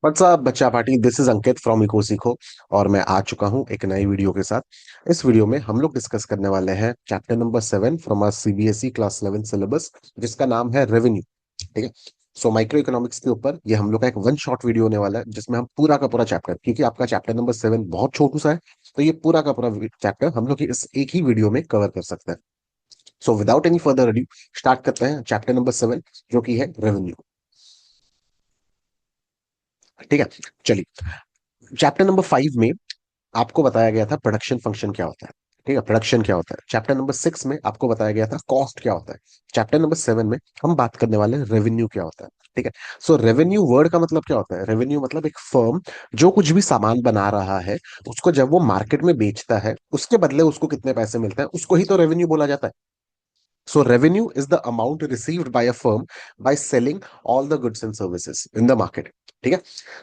WhatsApp बच्चा party, this is Ankit from Eco Seekho. और मैं आ चुका हूँ एक नई वीडियो के साथ। इस वीडियो में हम लोग डिस्कस करने वाले हैं chapter number 7 from our CBSE class 11 syllabus, जिसका नाम है रेवेन्यू। ठीक है। सो माइक्रो इकोनॉमिक्स के ऊपर ये हम लोग का एक वन शॉट वीडियो होने वाला है, जिसमें हम पूरा का पूरा चैप्टर, क्योंकि आपका चैप्टर नंबर 7 बहुत छोटू सा है, तो ये पूरा का पूरा चैप्टर हम लोग इस एक ही वीडियो में कवर कर सकते हैं। So without any further adieu start करते हैं चैप्टर नंबर 7, जो कि है रेवेन्यू। ठीक है, चलिए। चैप्टर नंबर 5 में आपको बताया गया था प्रोडक्शन फंक्शन क्या होता है। ठीक है, प्रोडक्शन क्या होता है। चैप्टर नंबर 6 में आपको बताया गया था कॉस्ट क्या होता है। चैप्टर नंबर 7 में हम बात करने वाले हैं रेवेन्यू क्या होता है। ठीक है। सो रेवेन्यू वर्ड का मतलब क्या होता है। रेवेन्यू मतलब एक फर्म जो कुछ भी सामान बना रहा है, उसको जब वो मार्केट में बेचता है, उसके बदले उसको कितने पैसे मिलते हैं, उसको ही तो रेवेन्यू बोला जाता है। So revenue is the amount received by a firm by selling all the goods and services in the market। ठीक है।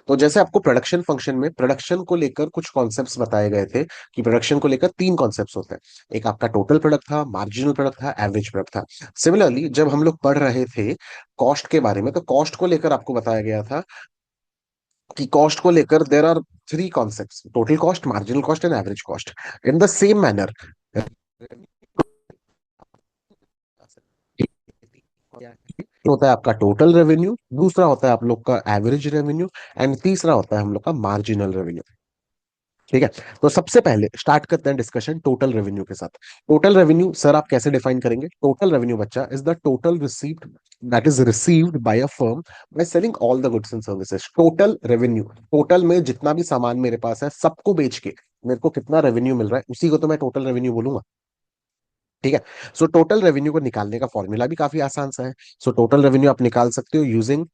तो जैसे आपको प्रोडक्शन फंक्शन में प्रोडक्शन को लेकर कुछ कॉन्सेप्ट्स बताए गए थे, कि प्रोडक्शन को लेकर तीन कॉन्सेप्ट्स होते हैं। एक आपका टोटल प्रोडक्ट था, मार्जिनल प्रोडक्ट था, एवरेज प्रोडक्ट था। सिमिलरली जब हम लोग पढ़ रहे थे कॉस्ट के बारे में, तो कॉस्ट को लेकर आपको बताया गया था कि कॉस्ट को लेकर there are three concepts: total cost, marginal cost and average cost. In the same manner होता है आपका टोटल रेवेन्यू, दूसरा होता है आप लोग का एवरेज रेवेन्यू, एंड तीसरा होता है हम लोग का मार्जिनल रेवेन्यू। ठीक है। तो सबसे पहले स्टार्ट करते हैं डिस्कशन टोटल रेवेन्यू के साथ। टोटल रेवेन्यू सर आप कैसे डिफाइन करेंगे। टोटल रेवेन्यू बच्चा is the total received, that is received by a firm by selling all the goods and services. Total revenue, total में जितना भी सामान मेरे पास है सबको बेच के मेरे को कितना रेवेन्यू मिल रहा है, उसी को तो मैं टोटल रेवेन्यू बोलूंगा। ठीक है। सो टोटल रेवेन्यू को निकालने का फॉर्मूला भी काफी आसान सा है। सो टोटल रेवेन्यू आप निकाल सकते हो using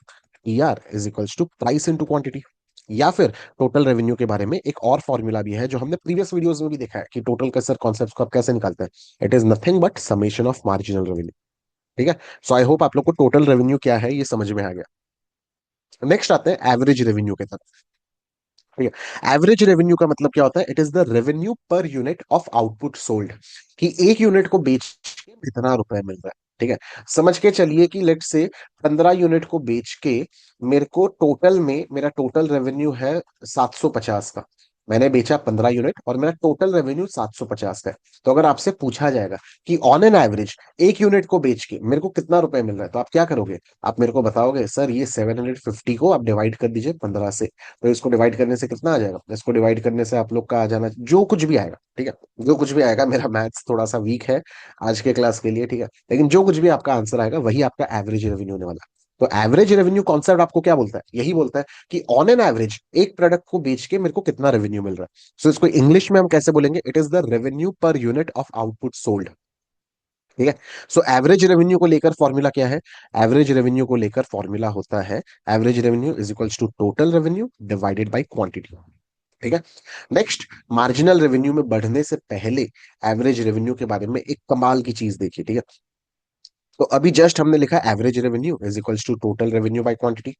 ER is equals to price into quantity. या फिर टोटल रेवेन्यू के बारे में एक और फॉर्मूला भी है, जो हमने प्रीवियस वीडियोस में भी देखा है, कि टोटल का सर कॉन्सेप्ट को आप कैसे निकालते हैं। It is nothing but summation of marginal revenue. ठीक है। सो आई होप आप लोग को टोटल रेवेन्यू क्या है ये समझ में आ गया। नेक्स्ट आते हैं एवरेज रेवेन्यू के तरफ। ठीक है। एवरेज रेवेन्यू का मतलब क्या होता है। It is the revenue per unit of output sold, कि एक यूनिट को बेच के कितना रुपए मिल रहा है। ठीक है। समझ के चलिए कि लेट से 15 यूनिट को बेच के मेरे को टोटल में मेरा टोटल रेवेन्यू है 750 का। मैंने बेचा 15 यूनिट और मेरा टोटल रेवेन्यू 750 का है। तो अगर आपसे पूछा जाएगा कि ऑन एन एवरेज एक यूनिट को बेच के मेरे को कितना रुपए मिल रहा है, तो आप क्या करोगे। आप मेरे को बताओगे सर ये 750 को आप डिवाइड कर दीजिए 15 से। तो इसको डिवाइड करने से कितना आ जाएगा। इसको डिवाइड करने से आप लोग का आ जाना जो कुछ भी आएगा। ठीक है। जो कुछ भी आएगा, मेरा मैथ्स थोड़ा सा वीक है आज के क्लास के लिए। ठीक है। लेकिन जो कुछ भी आपका आंसर आएगा वही आपका एवरेज रेवेन्यू होने वाला है। तो एवरेज रेवेन्यू कॉन्सेप्ट आपको क्या बोलता है, यही बोलता है कि ऑन एन एवरेज एक प्रोडक्ट को बेच के मेरे को कितना रेवेन्यू मिल रहा है। सो इसको इंग्लिश में हम कैसे बोलेंगे। It is the revenue per unit of output sold. ठीक है। सो एवरेज रेवेन्यू को लेकर फॉर्मूला क्या है। एवरेज रेवेन्यू को लेकर फॉर्मूला होता है average revenue is equals to total revenue divided by quantity. ठीक है। नेक्स्ट, मार्जिनल रेवेन्यू में बढ़ने से पहले एवरेज रेवेन्यू के बारे में एक कमाल की चीज देखिए। ठीक है। तो अभी जस्ट हमने लिखा average revenue is equals to total revenue by quantity.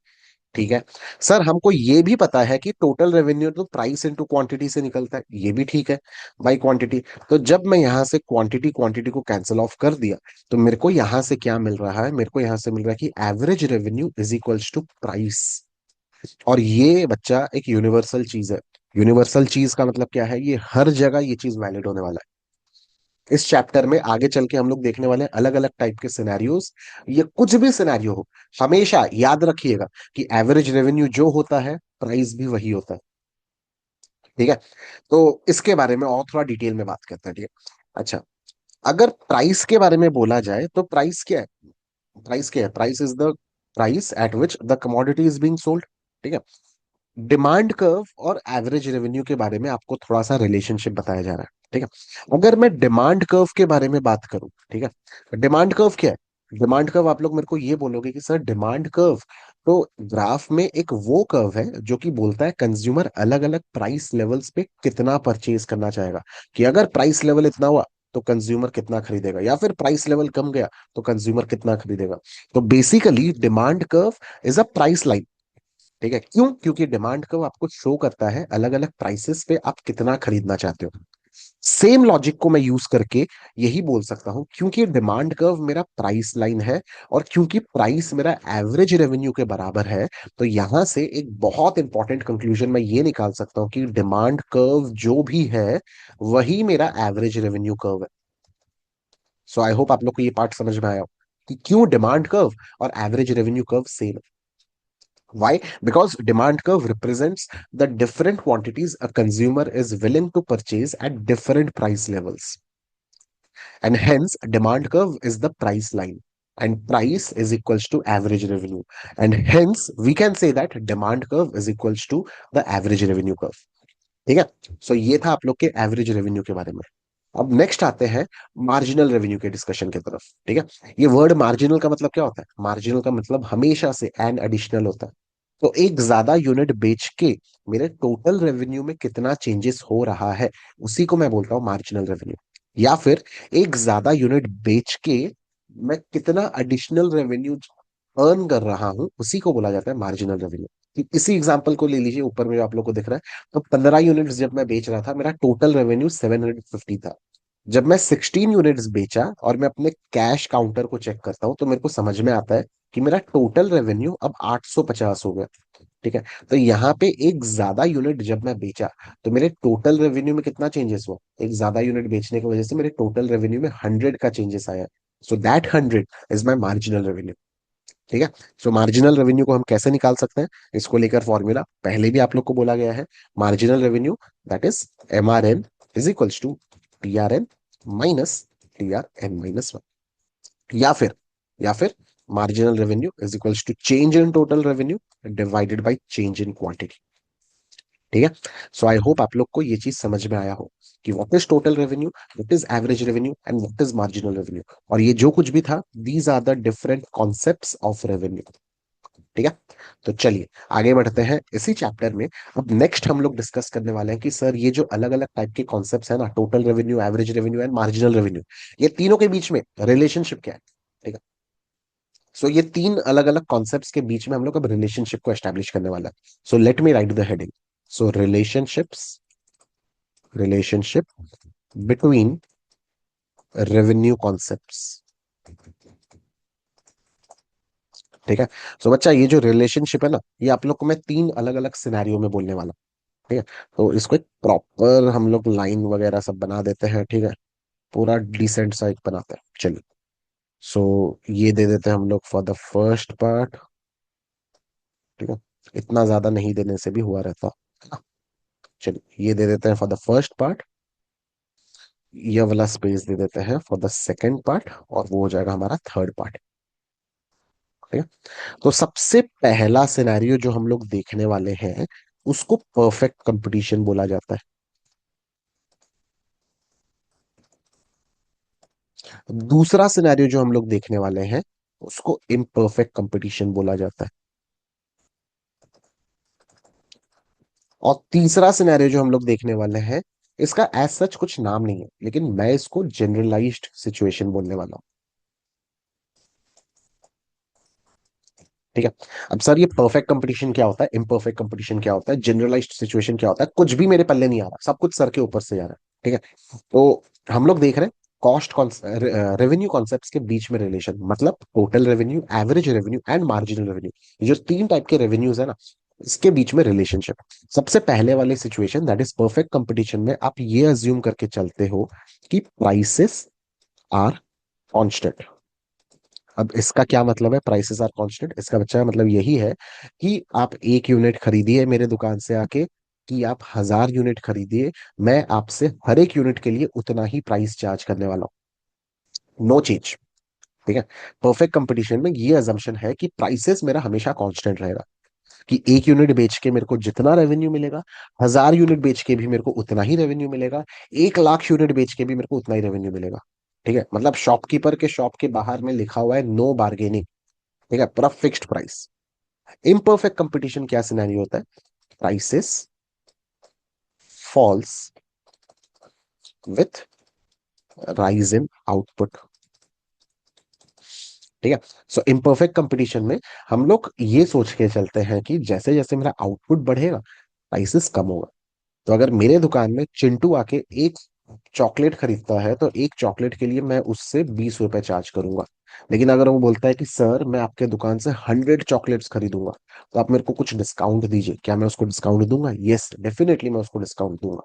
ठीक है। सर हमको ये भी पता है कि टोटल रेवेन्यू तो प्राइस इनटू क्वांटिटी से निकलता है, ये भी ठीक है, बाई क्वांटिटी। तो जब मैं यहां से क्वांटिटी क्वांटिटी को कैंसिल ऑफ कर दिया, तो मेरे को यहां से क्या मिल रहा है। मेरे को यहां से मिल रहा है कि average revenue is equals to price. और ये बच्चा एक यूनिवर्सल चीज है। यूनिवर्सल चीज का मतलब क्या है, ये हर जगह ये चीज वैलिड होने वाला है। इस चैप्टर में आगे चल के हम लोग देखने वाले हैं अलग अलग टाइप के सिनेरियोस। ये कुछ भी सिनेरियो हो, हमेशा याद रखिएगा कि एवरेज रेवेन्यू जो होता है प्राइस भी वही होता है। ठीक है। तो इसके बारे में और थोड़ा डिटेल में बात करते हैं। ठीक है। अच्छा, अगर प्राइस के बारे में बोला जाए तो प्राइस क्या है। प्राइस क्या है। Price is the price at which the commodity is being sold. ठीक है। डिमांड कर्व और एवरेज रेवेन्यू के बारे में आपको थोड़ा सा रिलेशनशिप बताया जा रहा है। ठीक है। अगर मैं डिमांड कर्व के बारे में बात करूं, ठीक है, डिमांड कर्व क्या है। डिमांड कर्व आप लोग मेरे को ये बोलोगे कि सर डिमांड कर्व तो ग्राफ में एक वो कर्व है जो कि बोलता है कंज्यूमर अलग अलग प्राइस लेवल्स पे कितना परचेज करना चाहेगा, कि अगर प्राइस लेवल इतना हुआ तो कंज्यूमर कितना खरीदेगा, या फिर प्राइस लेवल कम गया तो कंज्यूमर कितना खरीदेगा। तो basically demand curve is a price line. ठीक है। क्यों, क्योंकि डिमांड कर्व आपको शो करता है अलग अलग प्राइसेस पे आप कितना खरीदना चाहते हो। सेम लॉजिक को मैं यूज करके यही बोल सकता हूं, क्योंकि डिमांड कर्व मेरा प्राइस लाइन है और क्योंकि प्राइस मेरा एवरेज रेवेन्यू के बराबर है, तो यहां से एक बहुत इंपॉर्टेंट कंक्लूजन मैं ये निकाल सकता हूं कि डिमांड कर्व जो भी है वही मेरा एवरेज रेवेन्यू कर्व है। सो आई होप आप लोग को ये पार्ट समझ में आया हो कि क्यों डिमांड कर्व और एवरेज रेवेन्यू कर्व सेम है। Why? Because demand curve represents the different quantities a consumer is willing to purchase at different price levels. And hence, demand curve is the price line. And price is equals to average revenue. And hence, we can say that demand curve is equals to the average revenue curve. ठीक है? सो ये था आप लोग के average revenue के बारे में। अब नेक्स्ट आते हैं मार्जिनल रेवेन्यू के डिस्कशन की तरफ। ठीक है, ये वर्ड मार्जिनल का मतलब क्या होता है? मार्जिनल का मतलब हमेशा से एन एडिशनल होता है। तो एक ज्यादा यूनिट बेच के मेरे टोटल रेवेन्यू में कितना चेंजेस हो रहा है, उसी को मैं बोलता हूँ मार्जिनल रेवेन्यू। या फिर एक ज्यादा यूनिट बेच के मैं कितना एडिशनल रेवेन्यू अर्न कर रहा हूं, उसी को बोला जाता है मार्जिनल रेवेन्यू। इसी एग्जांपल को ले लीजिए, ऊपर में जो आप लोग को दिख रहा है, तो 15 यूनिट्स जब मैं बेच रहा था, मेरा टोटल रेवेन्यू 750 था। जब मैं 16 यूनिट्स बेचा और मैं अपने कैश काउंटर को चेक करता हूं, तो मेरे को समझ में आता है कि मेरा टोटल रेवेन्यू अब 850 हो गया। ठीक है, तो यहाँ पे एक ज्यादा यूनिट जब मैं बेचा, तो मेरे टोटल रेवेन्यू में कितना चेंजेस हुआ? एक ज्यादा यूनिट बेचने की वजह से मेरे टोटल रेवेन्यू में 100 का चेंजेस आया। So that 100 is my marginal revenue. ठीक है, सो मार्जिनल रेवेन्यू को हम कैसे निकाल सकते हैं? इसको लेकर फॉर्मूला पहले भी आप लोग को बोला गया है। Marginal revenue that is MRN is equals to TRN minus TRN-1। या फिर या फिर marginal revenue is equals to change in total revenue divided by change in quantity. ठीक है, सो आई होप आप लोग को ये चीज समझ में आया हो कि what is total revenue, what is average revenue and what is marginal revenue. और ये जो कुछ भी था, these are the different concepts of revenue. ठीक है, तो चलिए आगे बढ़ते हैं इसी चैप्टर में। अब नेक्स्ट हम लोग डिस्कस करने वाले हैं कि सर ये जो अलग अलग टाइप के कॉन्सेप्ट्स है ना, total revenue, average revenue and marginal revenue, ये तीनों के बीच में रिलेशनशिप क्या है। ठीक है, सो ये तीन अलग अलग कॉन्सेप्ट्स के बीच में हम लोग अब रिलेशनशिप को एस्टैब्लिश करने वाला है। So let me right the heading. So relationship between revenue concepts. ठीक है, सो बच्चा ये जो रिलेशनशिप है ना, ये आप लोग को मैं तीन अलग अलग सिनेरियो में बोलने वाला हूं। ठीक है, तो इसको एक प्रॉपर हम लोग लाइन वगैरह सब बना देते हैं। ठीक है, पूरा डिसेंट सा एक बनाते हैं, चलिए। सो ये दे देते हैं हम लोग फॉर द फर्स्ट पार्ट। ठीक है, इतना ज्यादा नहीं देने से भी हुआ रहता है ना। चलिए ये दे देते हैं फॉर द फर्स्ट पार्ट। ये वाला स्पेस दे देते हैं फॉर द सेकंड पार्ट, और वो हो जाएगा हमारा थर्ड पार्ट। ठीक है, तो सबसे पहला सिनेरियो जो हम लोग देखने वाले हैं, उसको परफेक्ट कंपटीशन बोला जाता है। दूसरा सिनेरियो जो हम लोग देखने वाले हैं, उसको इम्परफेक्ट कंपटीशन बोला जाता है। और तीसरा सिनेरियो जो हम लोग देखने वाले हैं, इसका एज सच कुछ नाम नहीं है, लेकिन मैं इसको जनरलाइज्ड सिचुएशन बोलने वाला हूं। ठीक है, अब सर ये परफेक्ट कंपटीशन क्या होता है, इम्परफेक्ट कंपटीशन क्या होता है, जनरलाइज्ड सिचुएशन क्या होता है, कुछ भी मेरे पल्ले नहीं आ रहा, सब कुछ सर के ऊपर से जा रहा है। ठीक है, तो हम लोग देख रहे हैं कॉस्ट रेवेन्यू कॉन्सेप्ट्स के बीच में रिलेशन, मतलब total revenue, average revenue and marginal revenue, ये जो तीन टाइप के रेवेन्यूज है ना, इसके बीच में रिलेशनशिप। सबसे पहले वाली situation that is perfect competition में आप ये अज्यूम करके चलते हो कि प्राइसेस आर कांस्टेंट। अब इसका क्या मतलब है, प्राइसेस आर कांस्टेंट? इसका बच्चा मतलब यही है कि आप एक यूनिट खरीदिए मेरे दुकान से आके, कि आप 1000 यूनिट खरीदिए, मैं आपसे हर एक यूनिट के लिए उतना ही प्राइस चार्ज करने वाला हूँ, नो चेंज। ठीक है, परफेक्ट कंपटीशन में ये अजम्पशन है कि प्राइसेस मेरा हमेशा कांस्टेंट रहेगा, कि एक यूनिट बेच के मेरे को जितना रेवेन्यू मिलेगा, 1000 यूनिट बेच के भी मेरे को उतना ही रेवेन्यू मिलेगा, 1 लाख यूनिट बेच के भी मेरे को उतना ही रेवेन्यू मिलेगा। ठीक है, मतलब शॉपकीपर के शॉप के बाहर में लिखा हुआ है नो बार्गेनिंग। ठीक है, पूरा फिक्स्ड प्राइस। इम्परफेक्ट कंपटीशन क्या सिनेरियो होता है? Prices falls with rise in output. ठीक है, सो इम्परफेक्ट कंपटीशन में हम लोग ये सोच के चलते हैं कि जैसे जैसे मेरा आउटपुट बढ़ेगा, प्राइसेस कम होगा। तो अगर मेरे दुकान में चिंटू आके एक चॉकलेट खरीदता है तो एक चॉकलेट के लिए मैं उससे 20 रुपए चार्ज करूंगा। लेकिन अगर वो बोलता है कि सर मैं आपके दुकान से 100 चॉकलेट्स खरीदूंगा, तो आप मेरे को कुछ डिस्काउंट दीजिए, क्या मैं उसको डिस्काउंट दूंगा? यस, डेफिनेटली मैं उसको डिस्काउंट दूंगा।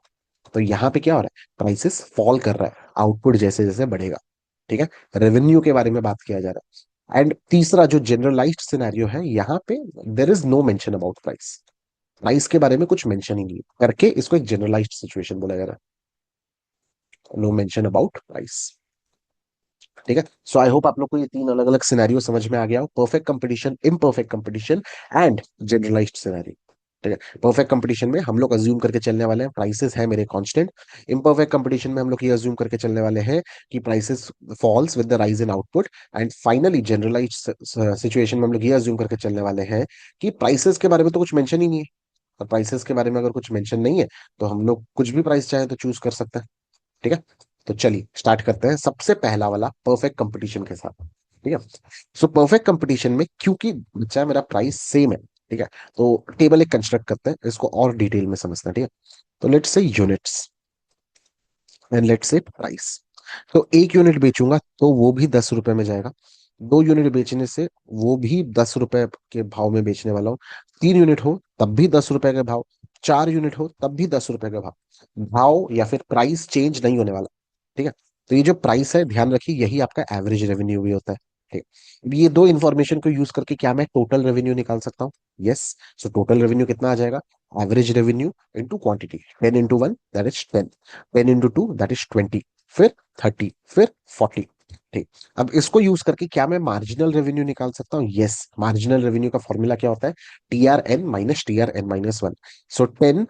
तो यहाँ पे क्या हो रहा है, प्राइसेस फॉल कर रहा है आउटपुट जैसे जैसे बढ़ेगा। ठीक है, रेवेन्यू के बारे में बात किया जा रहा है। एंड तीसरा जो जनरलाइज्ड सिनेरियो है यहाँ पे, there is no mention about price. Price के बारे में कुछ मेंशन ही नहीं है, करके इसको एक जनरलाइज्ड सिचुएशन बोला जा रहा है, नो मेंशन अबाउट प्राइस। ठीक है, सो आई होप आप लोग को ये तीन अलग अलग सिनेरियो समझ में आ गया हो, perfect competition, imperfect competition and generalised scenario. ठीक है, परफेक्ट कंपटीशन में हम लोग अज्यूम करके चलने वाले हैं प्राइसेस है मेरे कांस्टेंट। इम्परफेक्ट कंपटीशन में हम लोग ये अज्यूम करके चलने वाले हैं कि prices falls with the rise in output. And finally generalised situation में हम लोग ये अज्यूम करके चलने वाले हैं कि प्राइसेस के बारे में तो कुछ मेंशन ही नहीं है। और प्राइसेस के बारे में अगर कुछ मेंशन नहीं है, तो हम लोग कुछ भी प्राइस चाहे तो चूज कर सकते हैं। ठीक है, तो चलिए स्टार्ट करते हैं सबसे पहला वाला परफेक्ट कंपटीशन के साथ। ठीक है, सो परफेक्ट कंपटीशन में क्योंकि बच्चा मेरा प्राइस सेम है, ठीक है, तो टेबल एक कंस्ट्रक्ट करते हैं, इसको और डिटेल में समझते हैं। ठीक है, तो let's say units and let's say price. तो एक यूनिट बेचूंगा तो वो भी 10 रुपए में जाएगा। दो यूनिट बेचने से वो भी 10 रुपए के भाव में बेचने वाला हूँ। 3 यूनिट हो तब भी 10 रुपए का भाव। 4 यूनिट हो तब भी 10 रुपए का भाव। भाव या फिर प्राइस चेंज नहीं होने वाला। ठीक है, तो ये जो प्राइस है ध्यान रखिए, यही आपका एवरेज रेवेन्यू भी होता है। ठीक है, अब ये दो इंफॉर्मेशन को यूज करके क्या मैं टोटल रेवेन्यू निकाल सकता हूँ? यस, सो टोटल रेवेन्यू कितना आ जाएगा? Average revenue into quantity, 10 into 1 that is 10, 10 into 2 that is 20, फिर 30, फिर 40। ठीक, अब इसको यूज करके क्या मैं मार्जिनल रेवेन्यू निकाल सकता हूँ? यस, मार्जिनल रेवेन्यू का फॉर्मूला क्या होता है? TRN - TRN - 1। So 10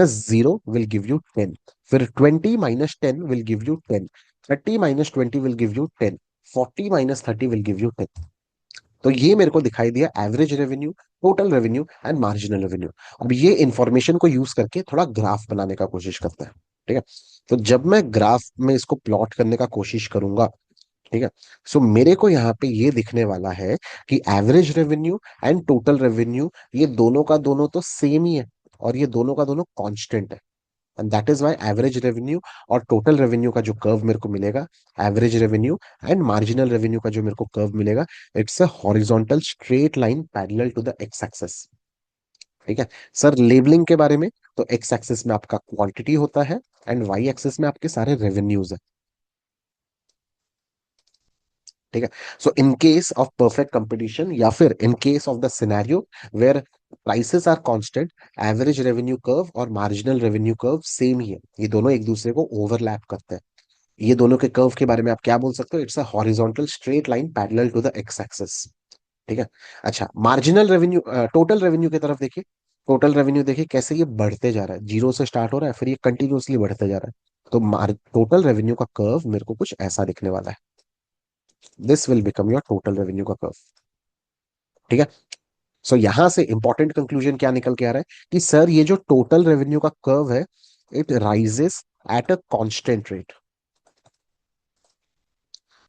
- 0 will give you 10, फिर 20 - 10 will give you 10, 30 - 20 will give you 10, 40 - 30 will give you 10। तो ये मेरे को दिखाई दिया average revenue, total revenue and marginal revenue. अब ये इंफॉर्मेशन को यूज करके थोड़ा ग्राफ बनाने का कोशिश करते हैं। ठीक है, तो जब मैं ग्राफ में इसको प्लॉट करने का कोशिश करूंगा, ठीक है, सो मेरे को यहाँ पे ये दिखने वाला है कि average revenue and total revenue ये दोनों का दोनों तो सेम ही है, और ये दोनों का दोनों कांस्टेंट है। And that is why average revenue और टोटल रेवेन्यू का जो कर्व मेरे को मिलेगा, average revenue and marginal revenue का जो मेरे को कर्व मिलेगा, it's a horizontal straight line parallel to the X axis. ठीक है, सर लेबलिंग के बारे में, तो एक्स एक्सिस में आपका क्वांटिटी होता है एंड वाई एक्सिस में आपके सारे रेवेन्यूज है। ठीक है, so in case of perfect competition या फिर in case of the scenario where prices are constant, average revenue curve और मार्जिनल रेवेन्यू कर्व सेम ही है, ये दोनों एक दूसरे को ओवरलैप करते हैं। ये दोनों के कर्व के बारे में आप क्या बोल सकते हो? It's a horizontal straight line parallel to the X axis. ठीक है, अच्छा मार्जिनल रेवेन्यू, टोटल रेवेन्यू की तरफ देखिए। टोटल रेवेन्यू देखिए कैसे ये बढ़ते जा रहा है, जीरो से स्टार्ट हो रहा है, फिर ये कंटिन्यूअसली बढ़ते जा रहा है। तो टोटल रेवेन्यू का कर्व मेरे को कुछ ऐसा दिखने वाला है। This will become your total revenue का कर्व। ठीक है, सो यहां से इंपॉर्टेंट कंक्लूजन क्या निकल के आ रहा है कि सर ये जो टोटल रेवेन्यू का कर्व है, it rises at a constant rate.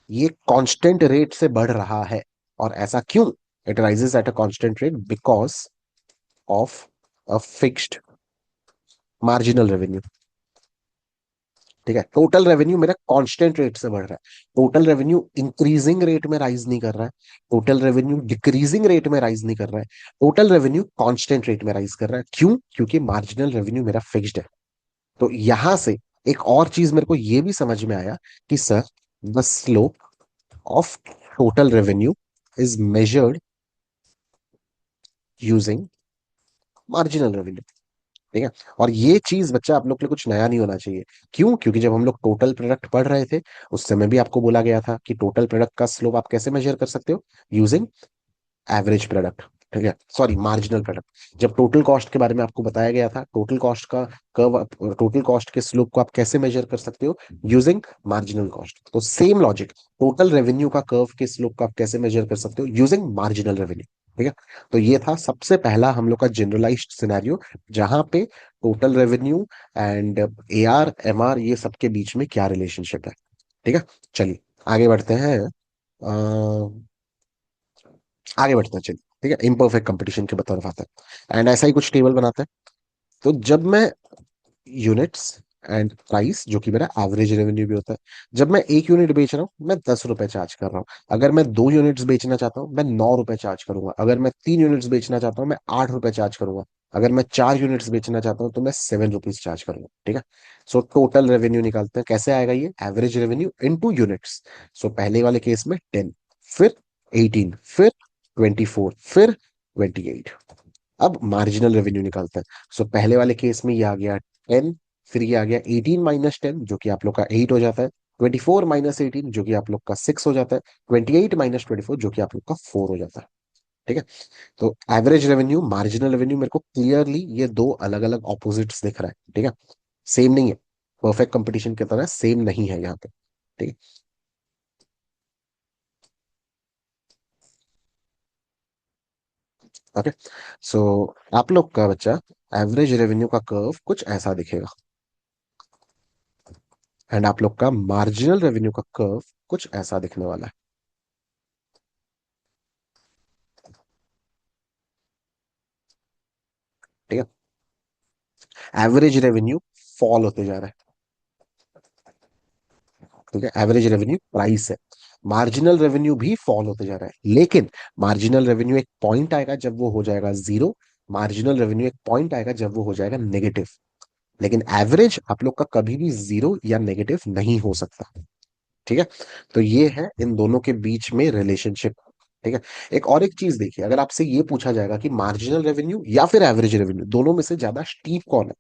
ये कांस्टेंट रेट से बढ़ रहा है। और ऐसा क्यों? It rises at a constant rate because of a fixed marginal revenue. ठीक है, टोटल रेवेन्यू मेरा कांस्टेंट रेट से बढ़ रहा है। टोटल रेवेन्यू इंक्रीजिंग रेट में राइज नहीं कर रहा है। टोटल रेवेन्यू डिक्रीजिंग रेट में राइज नहीं कर रहा है। टोटल रेवेन्यू कांस्टेंट रेट में राइज कर रहा है। क्यों? क्योंकि मार्जिनल रेवेन्यू मेरा फिक्स्ड है। तो यहां से एक और चीज मेरे को ये भी समझ में आया कि sir the slope of total revenue is measured using marginal revenue. ठीक है, और ये चीज बच्चा आप लोग के लिए कुछ नया नहीं होना चाहिए। क्यों? क्योंकि जब हम लोग टोटल प्रोडक्ट पढ़ रहे थे, उस समय भी आपको बोला गया था कि टोटल प्रोडक्ट का स्लोप आप कैसे मेजर कर सकते हो? Using average product. ठीक है, सॉरी मार्जिनल प्रोडक्ट। जब टोटल कॉस्ट के बारे में आपको बताया गया था, टोटल कॉस्ट का कर्व, टोटल कॉस्ट के स्लोप को आप कैसे मेजर कर सकते हो? Using marginal cost. तो सेम लॉजिक, टोटल रेवेन्यू का कर्व के स्लोप को आप कैसे मेजर कर सकते हो? Using marginal revenue. ठीक है, तो ये था सबसे पहला हम लोग का जनरलाइज्ड सिनेरियो, जहां पे total revenue and AR MR ये सबके बीच में क्या रिलेशनशिप है। ठीक है, चलिए आगे बढ़ते हैं। आगे बढ़ते हैं चलिए। ठीक है, इम्परफेक्ट कंपटीशन के तरफ आते हैं एंड ऐसा ही कुछ टेबल बनाते हैं। तो जब मैं यूनिट्स एंड प्राइस जो कि मेरा एवरेज रेवेन्यू भी होता है। जब मैं 1 यूनिट बेच रहा हूँ मैं 10 रुपए चार्ज कर रहा हूँ। अगर मैं 2 यूनिट्स बेचना चाहता हूँ मैं 9 रुपए चार्ज करूंगा। अगर मैं 3 यूनिट्स बेचना चाहता हूँ मैं 8 रुपए चार्ज करूंगा। अगर मैं 4 यूनिट्स बेचना चाहता हूँ तो मैं 7 रुपीज चार्ज करूंगा। ठीक है। सो टोटल रेवेन्यू निकालते हैं, कैसे आएगा ये, एवरेज रेवेन्यू इनटू यूनिट्स। सो पहले वाले केस में 10, फिर 18, फिर 24, फिर 28। अब मार्जिनल रेवेन्यू निकालते हैं। सो पहले वाले केस में ये आ गया 10, फिर ये आ गया 18 - 10 जो कि आप लोग का 8 हो जाता है। 24 - 18 जो कि आप लोग का 6 हो जाता है। 28 - 24 जो कि आप लोग का 4 हो जाता है। ठीक है। तो एवरेज रेवेन्यू मार्जिनल रेवेन्यू मेरे को क्लियरली ये दो अलग अलग ऑपोजिट्स दिख रहा है। ठीक है। सेम नहीं है, परफेक्ट कंपटीशन की तरह सेम नहीं है यहाँ पे। ठीक है। ओके। सो आप लोग का बच्चा एवरेज रेवेन्यू का कर्व कुछ ऐसा दिखेगा, एंड आप लोग का मार्जिनल रेवेन्यू का कर्व कुछ ऐसा दिखने वाला है। ठीक है। एवरेज रेवेन्यू फॉल होते जा रहा है। ठीक है। एवरेज रेवेन्यू प्राइस है। मार्जिनल रेवेन्यू भी फॉल होते जा रहा है, लेकिन मार्जिनल रेवेन्यू एक पॉइंट आएगा जब वो हो जाएगा जीरो। मार्जिनल रेवेन्यू एक पॉइंट आएगा जब वो हो जाएगा नेगेटिव। लेकिन एवरेज आप लोग का कभी भी जीरो या नेगेटिव नहीं हो सकता। ठीक है। तो ये है इन दोनों के बीच में रिलेशनशिप। ठीक है। एक और एक चीज देखिए, अगर आपसे ये पूछा जाएगा कि मार्जिनल रेवेन्यू या फिर एवरेज रेवेन्यू दोनों में से ज्यादा स्टीप कौन है,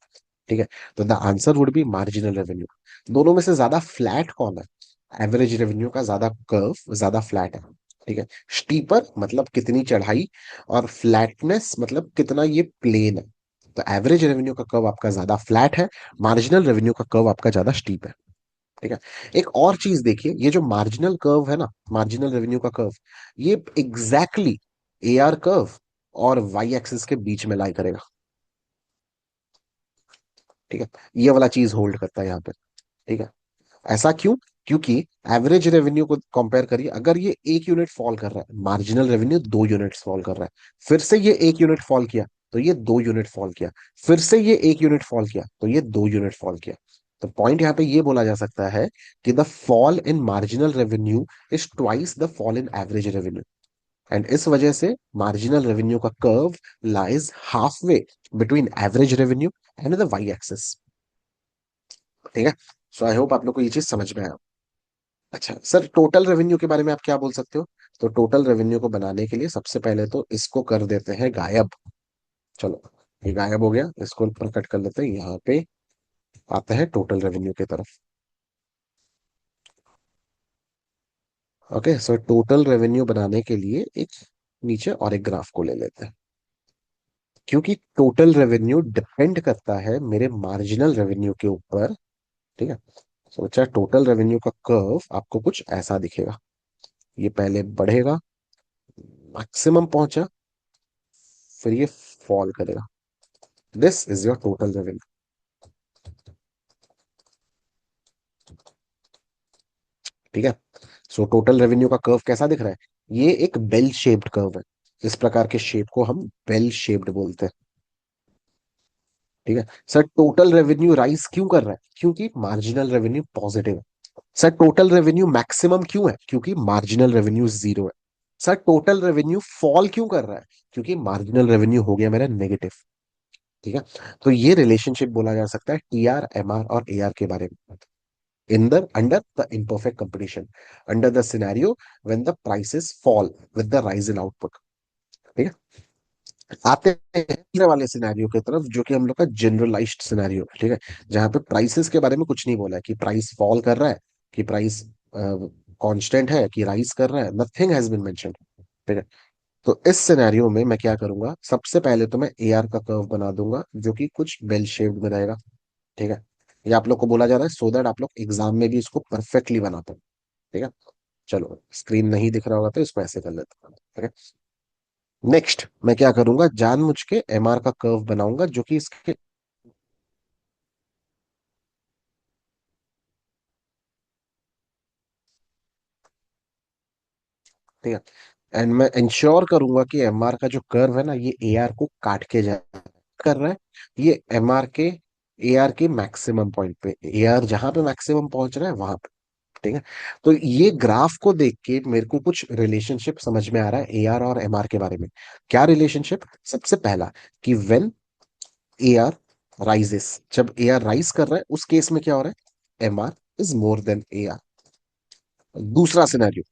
ठीक है, तो the answer would be marginal revenue. दोनों में से ज्यादा फ्लैट कौन है, एवरेज रेवेन्यू का ज्यादा कर्व ज्यादा फ्लैट है। ठीक है। स्टीपर मतलब कितनी चढ़ाई, और फ्लैटनेस मतलब कितना ये प्लेन है। तो एवरेज रेवेन्यू का कर्व आपका ज्यादा फ्लैट है, मार्जिनल रेवेन्यू का कर्व आपका ज्यादा स्टीप है। ठीक है। एक और चीज देखिए, ये जो मार्जिनल कर्व है ना, मार्जिनल रेवेन्यू का कर्व, ये एग्जैक्टली एआर कर्व और वाई एक्सिस के बीच में लाई करेगा। ठीक है। ये वाला चीज होल्ड करता है यहाँ पे। ठीक है। ऐसा क्यों? क्योंकि एवरेज रेवेन्यू को कंपेयर करिए, अगर ये 1 यूनिट फॉल कर रहा है, मार्जिनल रेवेन्यू 2 यूनिट्स फॉल कर रहा है, फिर से ये 1 यूनिट फॉल किया तो ये 2 यूनिट फॉल किया, फिर से ये 1 यूनिट फॉल किया तो ये 2 यूनिट फॉल किया। तो पॉइंट यहाँ पे ये बोला जा सकता है कि the fall in marginal revenue is twice the fall in average revenue. And इस वजह से मार्जिनल रेवेन्यू का curve lies half way between average revenue and the Y axis. ठीक है। सो आई होप आप लोग को ये चीज समझ में आया। अच्छा सर, टोटल रेवेन्यू के बारे में आप क्या बोल सकते हो? तो टोटल रेवेन्यू को बनाने के लिए सबसे पहले तो इसको कर देते हैं गायब। चलो, ये गायब हो गया, इसको ऊपर कट कर लेते हैं, यहाँ पे आते हैं टोटल रेवेन्यू की तरफ। ओके। सो टोटल रेवेन्यू बनाने के लिए एक नीचे और एक ग्राफ को ले लेते हैं, क्योंकि टोटल रेवेन्यू डिपेंड करता है मेरे मार्जिनल रेवेन्यू के ऊपर। ठीक है। सो बच्चा, टोटल रेवेन्यू का कर्व आपको कुछ ऐसा दिखेगा। ये पहले बढ़ेगा, मैक्सिमम पहुंचा, फिर ये फॉल करेगा। This is your total revenue. ठीक है। सो टोटल रेवेन्यू का कर्व कैसा दिख रहा है? ये एक बेल शेप्ड कर्व है। इस प्रकार के शेप को हम बेल शेप्ड बोलते हैं। ठीक है। सर, टोटल रेवेन्यू राइज क्यों कर रहा है? क्योंकि मार्जिनल रेवेन्यू पॉजिटिव है। सर, टोटल रेवेन्यू मैक्सिमम क्यों है? क्योंकि मार्जिनल रेवेन्यू जीरो है। सर, टोटल रेवेन्यू फॉल क्यों कर रहा है? क्योंकि मार्जिनल रेवेन्यू हो गया मेरा नेगेटिव। ठीक है। तो ये रिलेशनशिप बोला जा सकता है टीआर, एमआर और एआर के बारे में। in the under the imperfect competition, under the scenario when the prices fall with the rise in output। ठीक है। आते हैं तीसरे वाले सिनेरियो की तरफ, जो कि हम लोग का जनरलाइज्ड सिनेरियो है। ठीक है। जहां पे प्राइसेस के बारे में कुछ नहीं बोला है कि प्राइस फॉल कर रहा है, कि प्राइस कांस्टेंट है, कि राइज कर रहा है, नथिंग हैज बीन मेंशन्ड। ठीक है। तो इस सिनेरियो में मैं क्या करूंगा, सबसे पहले तो मैं एआर का कर्व बना दूंगा जो कि कुछ बेल शेप्ड में रहेगा। ठीक है। ये आप लोग को बोला जा रहा है सो दैट आप लोग एग्जाम में भी इसको परफेक्टली बना पाए। ठीक है। चलो, स्क्रीन नहीं दिख रहा होगा तो इसको ऐसे कर लेते हैं। ठीक है। नेक्स्ट मैं क्या करूंगा, जानबूझ के एमआर का कर्व बनाऊंगा जो कि इसके, ठीक है, एंड मैं इंश्योर करूंगा कि एमआर का जो कर्व है ना, ये एआर को काट के जाए। कर रहा है ये एमआर के ए आर के मैक्सिमम पॉइंट पे, ए आर जहां पे मैक्सिमम पहुंच रहा है वहां पे। ठीक है। तो ये ग्राफ को देख के मेरे को कुछ रिलेशनशिप समझ में आ रहा है ए आर और एम आर के बारे में। क्या रिलेशनशिप? सबसे पहला कि व्हेन ए आर राइजेस, जब ए आर राइज कर रहा है उस केस में क्या हो रहा है, M R is more than A R. दूसरा scenario,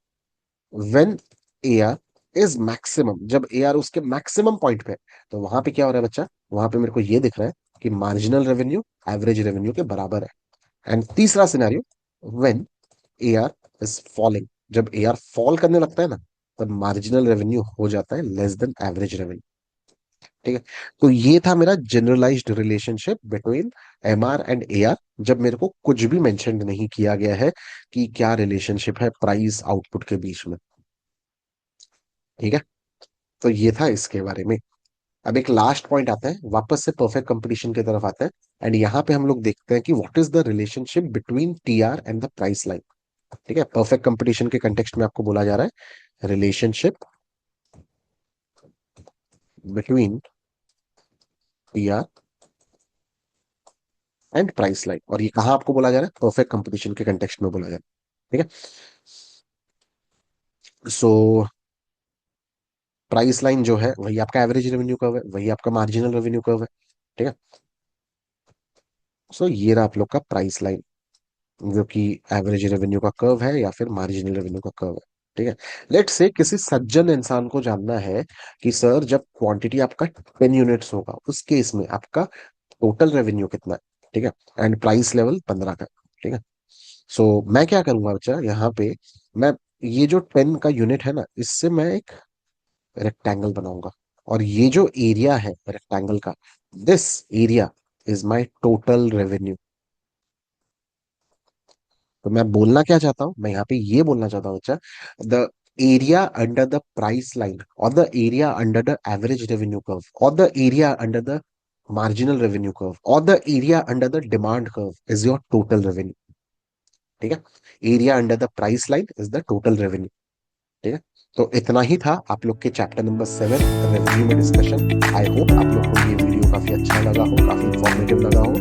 when A R is maximum, जब ए आर उसके मैक्सिमम पॉइंट पे है, तो वहां पे क्या हो रहा है बच्चा, वहां पे मेरे को ये दिख रहा है कि मार्जिनल रेवेन्यू एवरेज रेवेन्यू के बराबर है। एंड तीसरा scenario, when A R is falling, जब ए आर फॉल करने लगता है ना, तब मार्जिनल रेवेन्यू हो जाता है लेस देन एवरेज रेवेन्यू। ठीक है। तो ये था मेरा generalised relationship between M R and A R, जब मेरे को कुछ भी मेंशन नहीं किया गया है कि क्या रिलेशनशिप है प्राइस आउटपुट के बीच में। ठीक है। तो ये था इसके बारे में। अब एक लास्ट पॉइंट आता है, वापस से परफेक्ट कंपटीशन की तरफ आता है। एंड यहाँ पे हम लोग देखते हैं कि what is the relationship between T R and the price line. ठीक है। परफेक्ट कंपटीशन के कंटेक्स्ट में आपको बोला जा रहा है relationship between T R and price line, और ये कहाँ आपको बोला जा रहा है, परफेक्ट कंपटीशन के कंटेक्स्ट में बोला जा रहा है। ठीक है। सो प्राइस लाइन जो है वही आपका एवरेज रेवेन्यू कर्व है, वही आपका मार्जिनल रेवेन्यू कर्व है। ठीक है। सो ये रहा आप लोग का प्राइस लाइन, जो कि एवरेज रेवेन्यू का कर्व है या फिर मार्जिनल रेवेन्यू का कर्व है। ठीक है। लेट्स से किसी सज्जन इंसान को जानना है कि सर जब क्वांटिटी आपका 10 यूनिट्स होगा उस केस में आपका टोटल रेवेन्यू कितना है। ठीक है। एंड प्राइस लेवल 15 का। ठीक है। सो मैं क्या करूंगा बच्चा, यहाँ पे मैं ये जो 10 का यूनिट है ना, इससे मैं एक रेक्टेंगल बनाऊंगा, और ये जो एरिया है रेक्टेंगल का, this area is my total revenue. तो मैं बोलना क्या चाहता हूं, मैं यहाँ पे ये बोलना चाहता हूँ बच्चा, the area under the price line और the area under the average revenue curve और the area under the marginal revenue curve और the area under the demand curve is your total revenue. ठीक है। Area under the price line is the total revenue. ठीक है। तो इतना ही था आप लोग के चैप्टर नंबर 7 रेवेन्यू में डिस्कशन। आई होप आप लोग को ये वीडियो काफी अच्छा लगा हो, काफी इंफॉर्मेटिव लगा हो।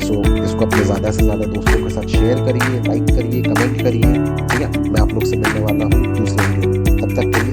सो इसको अपने ज्यादा से ज्यादा दोस्तों के साथ शेयर करिए, लाइक करिए, कमेंट करिए। ठीक है। मैं आप लोग से मिलने वाला हूँ दूसरे वीडियो में, तब तक के लिए